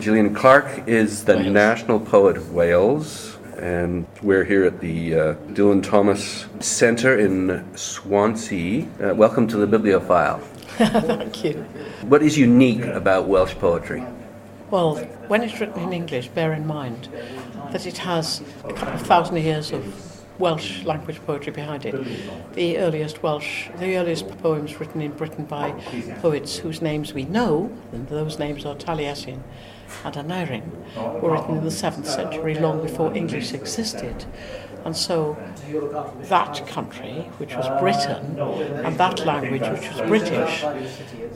Gillian Clarke is the Wales. National Poet of Wales, and we're here at the Dylan Thomas Centre in Swansea. Welcome to the Bibliophile. Thank you. What is unique about Welsh poetry? Well, when it's written in English, bear in mind that it has a couple of thousand years of Welsh language poetry behind it. The earliest poems written in Britain by poets whose names we know, and those names are Taliesin and Aneurin, were written in the 7th century, long before English existed. And so that country, which was Britain, and that language, which was British,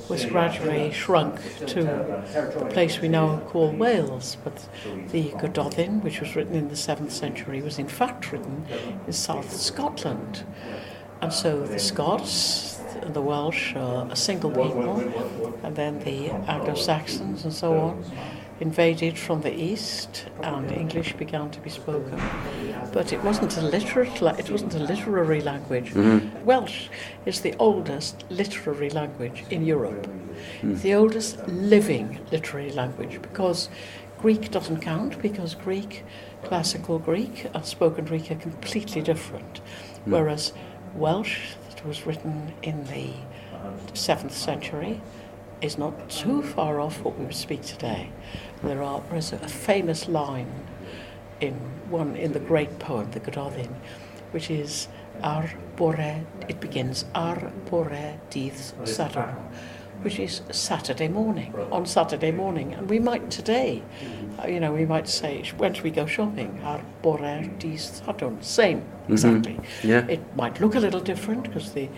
was gradually shrunk to the place we now call Wales. But the Gorsedd, which was written in the 7th century, was in fact written in South Scotland. And so the Scots and the Welsh are a single people, and then the Anglo-Saxons and so on invaded from the east, and English began to be spoken. But it wasn't a literary language. Mm-hmm. Welsh is the oldest literary language in Europe. It's the oldest living literary language, because Greek doesn't count, because classical Greek and spoken Greek are completely different. Whereas Welsh, that was written in the 7th century, is not too far off what we would speak today. There is a famous line in the great poem, the Gorsedd, which is it begins Ar bore dydd Sadwrn, which is Saturday morning, on Saturday morning. And we might today, we might say, when should we go shopping? Ar bore dydd Sadwrn, same, exactly. Mm-hmm. Yeah. It might look a little different because it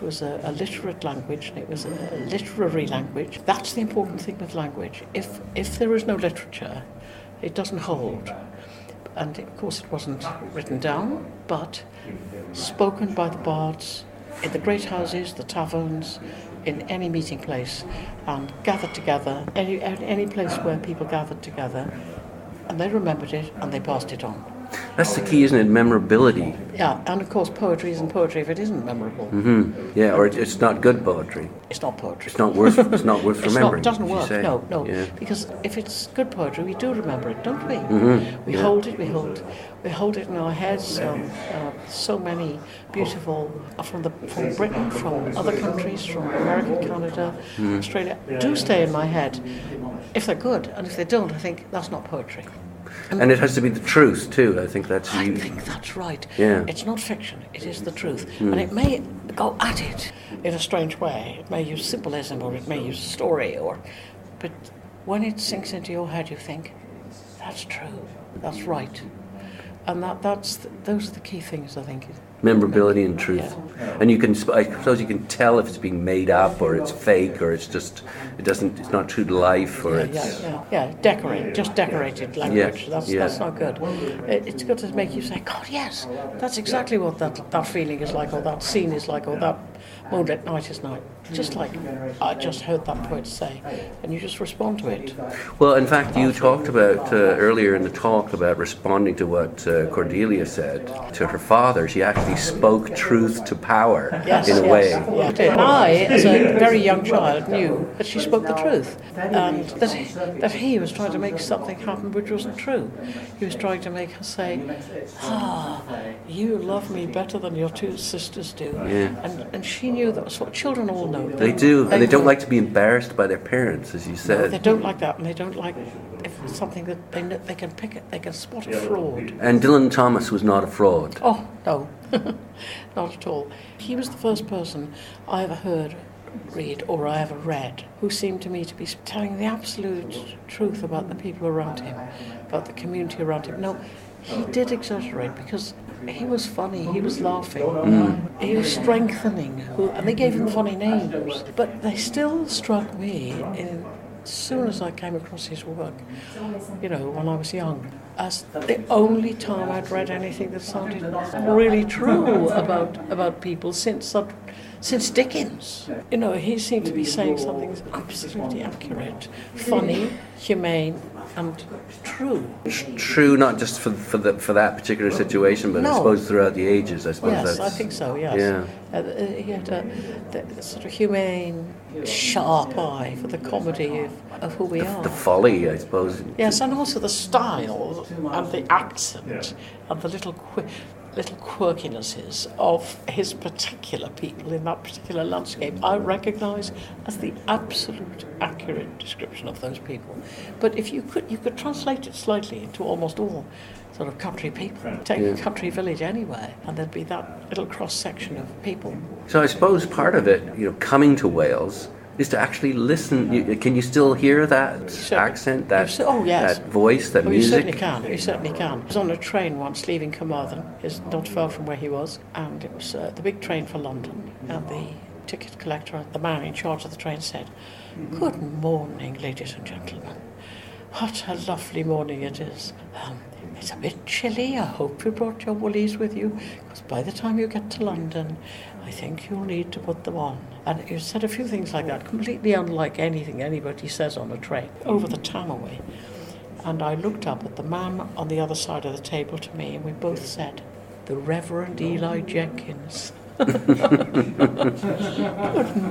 was a literate language, and it was a literary language. That's the important thing with language. If there is no literature, it doesn't hold. And of course it wasn't written down, but spoken by the bards in the great houses, the taverns, in any meeting place, and gathered together, any place where people gathered together, and they remembered it and they passed it on. That's the key, isn't it? Memorability. Yeah, and of course poetry isn't poetry if it isn't memorable. Mm-hmm. Yeah, or it's not good poetry. It's not poetry. It's not worth remembering. It doesn't work, no. Yeah. Because if it's good poetry, we do remember it, don't we? Mm-hmm. We hold it in our heads. So many beautiful from Britain, from other countries, from America, Canada, Australia, do stay in my head if they're good, and if they don't, I think that's not poetry. And it has to be the truth too. I think that's right. Yeah. It's not fiction, it is the truth. And it may go at it in a strange way. It may use symbolism, or it may use story, but when it sinks into your head, you think, that's true, that's right. And those are the key things, I think. Memorability and truth. Yeah. And I suppose you can tell if it's being made up, or it's fake, or it's not true to life, or decorated language. Yeah. That's not good. It's got to make you say, God, yes, that's exactly what that feeling is like, or that scene is like, or that moonlit night is like. Just like I just heard that poet say, and you just respond to it. Well, in fact, you talked about earlier in the talk about responding to what Cordelia said to her father. She actually spoke truth to power in a way. Yeah. I, as a very young child, knew that she spoke the truth, and that he was trying to make something happen which wasn't true. He was trying to make her say, you love me better than your two sisters do. Yeah. And she knew that was what children all know. They do, and they don't like to be embarrassed by their parents, as you said. No, they don't like that, and they don't like if it's something that they can pick it, they can spot a fraud. And Dylan Thomas was not a fraud. Oh, no, not at all. He was the first person I ever heard read, or I ever read, who seemed to me to be telling the absolute truth about the people around him, about the community around him. No, he did exaggerate, because he was funny, he was laughing, he was strengthening, and they gave him funny names. But they still struck me as soon as I came across his work, when I was young, as the only time I'd read anything that sounded really true about people since since Dickens. You know, he seemed to be saying something that's absolutely accurate, funny, humane, and true. True, not just for that particular situation, but I suppose throughout the ages. I suppose. Yes, I think so. Yes. Yeah. He had the sort of humane, sharp eye for the comedy of who we are. The folly, I suppose. Yes, and also the style and the accent and the little quirkinesses of his particular people in that particular landscape, I recognise as the absolute accurate description of those people. But if you could translate it slightly into almost all sort of country people. Take a country village anywhere, and there'd be that little cross section of people. So I suppose part of it, coming to Wales, is to actually listen. Can you still hear that accent, that voice, that music? You certainly can. I was on a train once leaving Carmarthen, it's not far from where he was, and it was the big train for London, and the ticket collector, the man in charge of the train, said, "Good morning, ladies and gentlemen. What a lovely morning it is. It's a bit chilly. I hope you brought your woolies with you, because by the time you get to London, I think you'll need to put them on." And you said a few things like that, completely unlike anything anybody says on a train, over the Tamaway. And I looked up at the man on the other side of the table to me, and we both said, "The Reverend Eli Jenkins." Good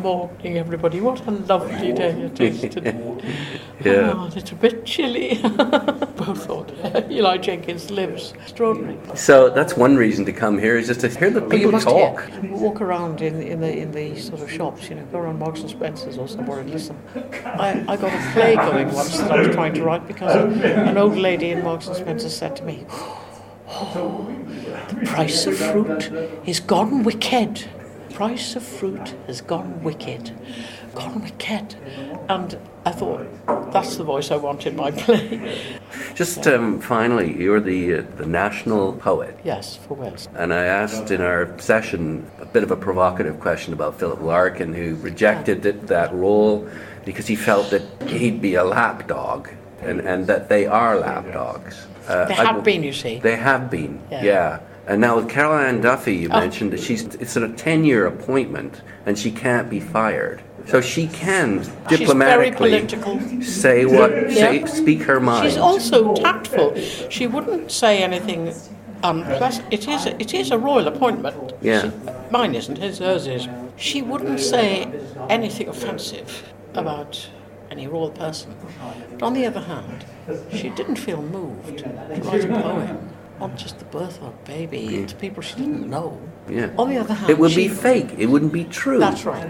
morning, everybody. What a lovely day it is today. Yeah. Oh, it's a bit chilly. Both thought, Eli Jenkins lives. Extraordinary. So that's one reason to come here, is just to hear the people talk. Walk around in the sort of shops, go around Marks and Spencer's or somewhere and listen. I got a play going once that I was trying to write because an old lady in Marks and Spencer's said to me, "Oh, the price of fruit is gone wicked. Price of fruit has gone wicked. Gone wicked." And I thought, that's the voice I want in my play. Just finally, you're the national poet. Yes, for Wales. And I asked in our session a bit of a provocative question about Philip Larkin, who rejected that role because he felt that he'd be a lapdog, and that they are lapdogs. They have been, you see. They have been, yeah. And now with Ann Duffy, you mentioned that it's a 10-year appointment, and she can't be fired. So she can diplomatically speak her mind. She's also tactful. She wouldn't say anything unpleasant. It is a royal appointment. Yeah. Mine isn't, hers is. She wouldn't say anything offensive about any royal person. But on the other hand, she didn't feel moved to write a poem on just the birth of a baby to people she didn't know. Yeah. On the other hand, it would be fake. It wouldn't be true. That's right.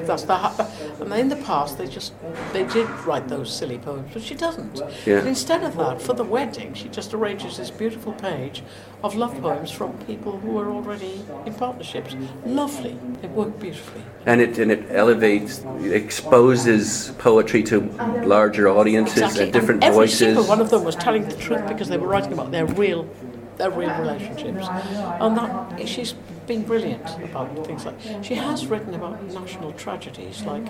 And in the past, they did write those silly poems, but she doesn't. Yeah. And instead of that, for the wedding, she just arranges this beautiful page of love poems from people who are already in partnerships. Lovely. It worked beautifully. And it elevates, it exposes poetry to larger audiences and different every voices. Every single one of them was telling the truth because they were writing about their real relationships. And that she's been brilliant about things like... She has written about national tragedies like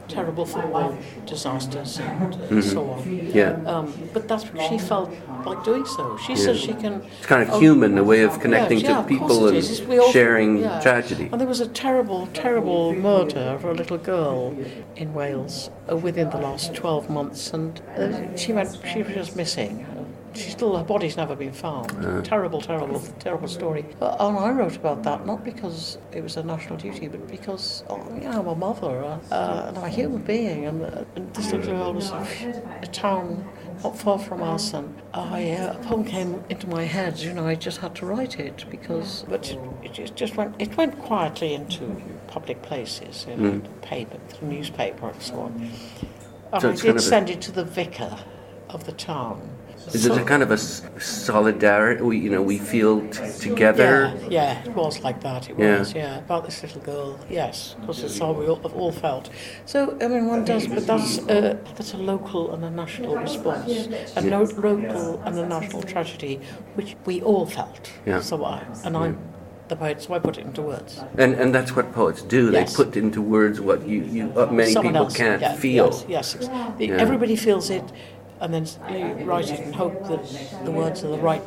terrible football disasters and so on. Yeah. But that's what she felt like doing so. She says she can... It's kind of human, a way of connecting to people and sharing tragedy. And there was a terrible, terrible murder of a little girl in Wales within the last 12 months, and she was just missing. Her body's never been found. Terrible, terrible, terrible story. And I wrote about that not because it was a national duty, but because I'm a mother and I'm a human being, and this little girl was in a town not far from us, and a poem came into my head. I just had to write it but it went quietly into public places, the paper, the newspaper, and so on. And so I did send it to the vicar of the town. Is it a kind of a solidarity? We feel together. Yeah, it was like that. It was, about this little girl. Yes, because it's how we all felt. So one does, but that's a local and a national response, local and a national tragedy, which we all felt. Yeah. So I'm the poet, so I put it into words. And that's what poets do. Yes. They put into words what many people can't feel. Yes. Everybody feels it. And then you write it and hope that the words are the right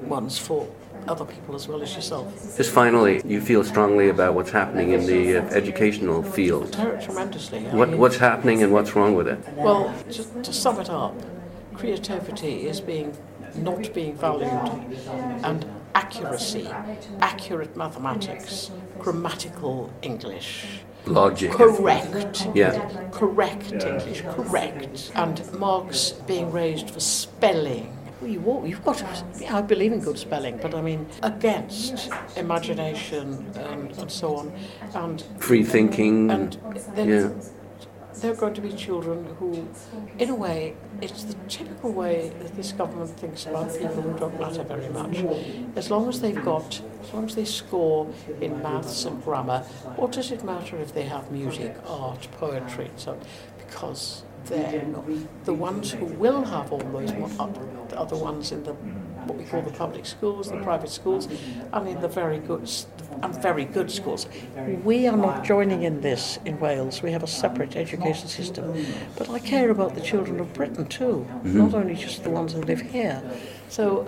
ones for other people as well as yourself. Just finally, you feel strongly about what's happening in the educational field. Tremendously. What's happening and what's wrong with it? Well, just to sum it up, creativity is not being valued, and accuracy, accurate mathematics, grammatical English, Logic. correct, Yeah. correct English, correct, and marks being raised for spelling. You've got to, I believe in good spelling, but I mean against imagination and so on, and Free thinking. and then Yeah. there are going to be children who, in a way, it's the typical way that this government thinks about people who don't matter very much. As long as they score in maths and grammar, what does it matter if they have music, art, poetry, and so on? Because they're the ones who will have all those are the ones in what we call the public schools, the private schools, and in the very good schools. We are not joining in this in Wales. We have a separate education system. But I care about the children of Britain too, not only just the ones who live here. So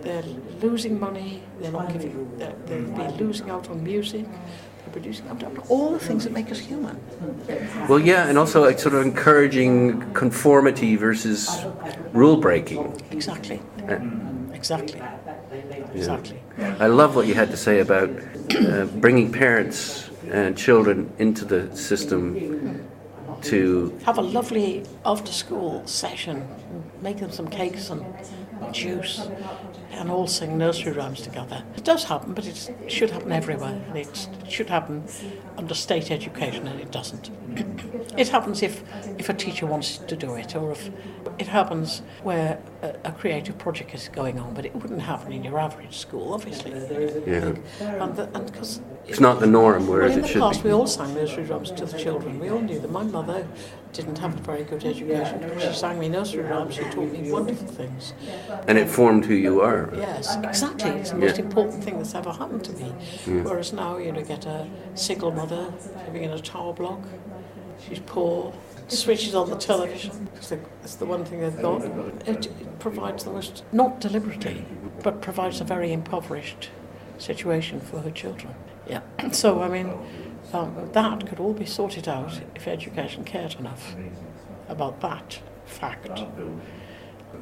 they're losing money, they'll be losing out on music, they're producing all the things that make us human. Well, yeah, and also like sort of encouraging conformity versus rule breaking. Exactly. Exactly. I love what you had to say about bringing parents and children into the system to have a lovely after-school session, make them some cakes and juice, and all sing nursery rhymes together. It does happen, but it should happen everywhere, and it should happen under state education, and it doesn't. It happens if a teacher wants to do it, or if it happens where a creative project is going on, but it wouldn't happen in your average school, obviously. Yeah. And because it's not the norm, whereas it should be. In the past, we all sang nursery rhymes to the children. We all knew that. My mother didn't have a very good education, but she sang me nursery rhymes. She taught me wonderful things. And it formed who you are. Yes, exactly. It's the most important thing that's ever happened to me. Whereas now, get a single mother living in a tower block. She's poor. Switches on the television. It's the one thing they've got. It provides the most, not deliberately, but provides a very impoverished situation for her children. Yeah. So, I mean, that could all be sorted out if education cared enough about that fact.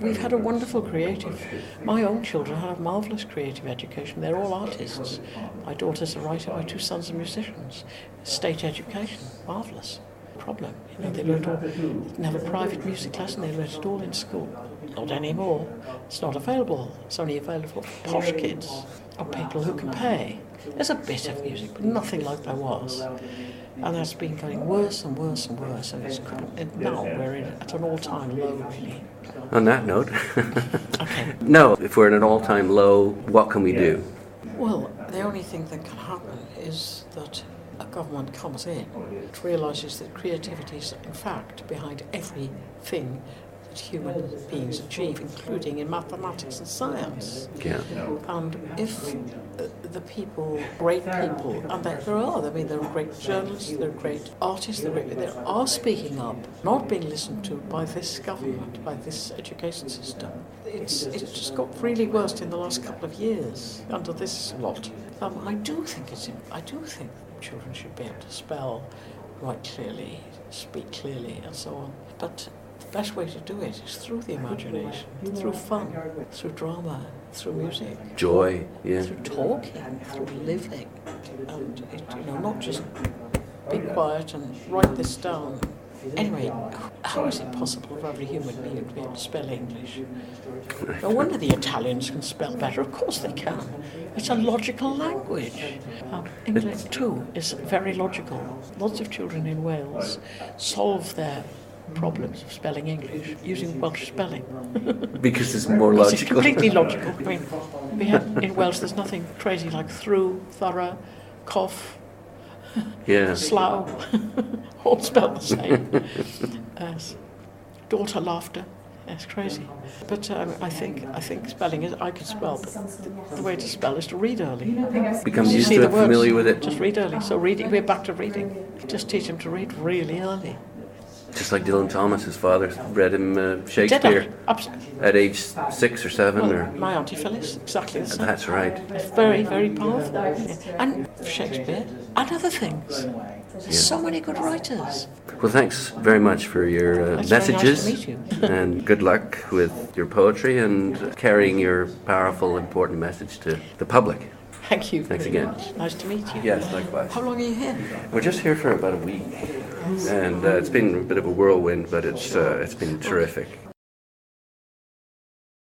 We've had a wonderful my own children have a marvellous creative education. They're all artists. My daughter's a writer, my two sons are musicians. State education, marvellous. Problem. They didn't have a private music lesson, they learned it all in school. Not anymore. It's not available. It's only available for posh kids or people who can pay. There's a bit of music, but nothing like there was. And that's been going worse and worse and worse, and now we're at an all-time low, really. On that note, okay. No, if we're at an all-time low, what can we do? Well, the only thing that can happen is that a government comes in, it realises that creativity is in fact behind everything that human beings achieve, including in mathematics and science. Yeah. And if the people, great people, and there are, I mean, there are great journalists, there are great artists, they are speaking up, not being listened to by this government, by this education system. It's just got really worse in the last couple of years under this lot. I do think children should be able to spell, write clearly, speak clearly, and so on. But the best way to do it is through the imagination, through fun, through drama, through music. Joy, yeah. Through talking, through living. And, not just be quiet and write this down. Anyway, how is it possible for every human being to be able to spell English? No wonder the Italians can spell better. Of course they can. It's a logical language. English, too, is very logical. Lots of children in Wales solve their problems of spelling English using Welsh spelling. Because it's more logical. It's completely logical. I mean, in Welsh there's nothing crazy like through, thorough, cough, slough, all spelled the same. Daughter laughter. It's crazy. But I think spelling is, I can spell, but the way to spell is to read early. Become used to it, familiar with it. Just read early. So we're back to reading. Just teach them to read really early. Just like Dylan Thomas, his father read him Shakespeare at age 6 or 7. Well, or my Auntie Phyllis, exactly the same. That's right. It's very, very powerful. Yeah. And Shakespeare and other things. There's so many good writers. Well, thanks very much for your messages. Very nice to meet you. And good luck with your poetry and carrying your powerful, important message to the public. Thank you. Thanks very again. much. Nice to meet you. Yes, likewise. How long are you here? We're just here for about a week, and it's been a bit of a whirlwind, but it's been terrific.